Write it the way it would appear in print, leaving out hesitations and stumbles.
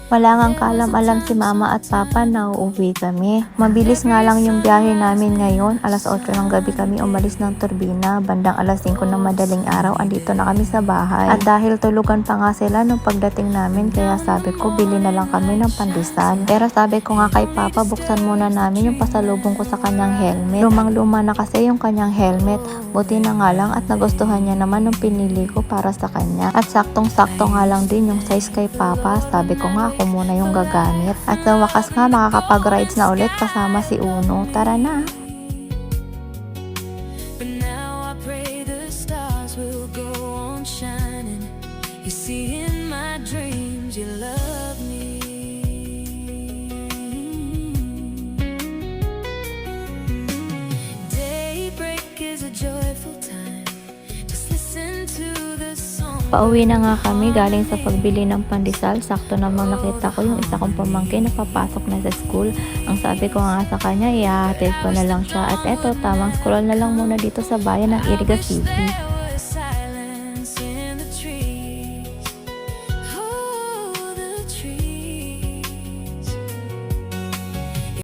Wala ngang kaalam-alam si mama at papa na uuwi kami. Mabilis nga lang yung biyahe namin ngayon. Alas 8 ng gabi kami umalis ng Turbina. Bandang alas 5 ng madaling araw, andito na kami sa bahay. At dahil tulugan pa nga sila nung pagdating namin, kaya sabi ko bili na lang kami ng pandesal. Pero sabi ko nga kay papa, buksan muna namin yung pasalubong ko sa kanyang helmet. Lumang-luma na kasi yung kanyang helmet. Buti na nga lang at nagustuhan niya naman nung pinili ko para sa kanya. At saktong-sakto nga lang din yung size kay papa. Sabi ko nga ako muna yung gagamit. At sa wakas nga makakapag-rides na ulit kasama si Uno. Tara na! But now I pray the stars will go on shining. You see in my dreams you love me. Daybreak is a joyful time. Just listen to the song. Pauwi na nga kami galing sa pagbili ng pandesal. Sakto namang nakita ko yung isa kong pamangkin na papasok na sa school. Ang sabi ko nga sa kanya, ihahatid ko na lang siya. At eto, tamang scroll na lang muna dito sa bayan ng Iriga City.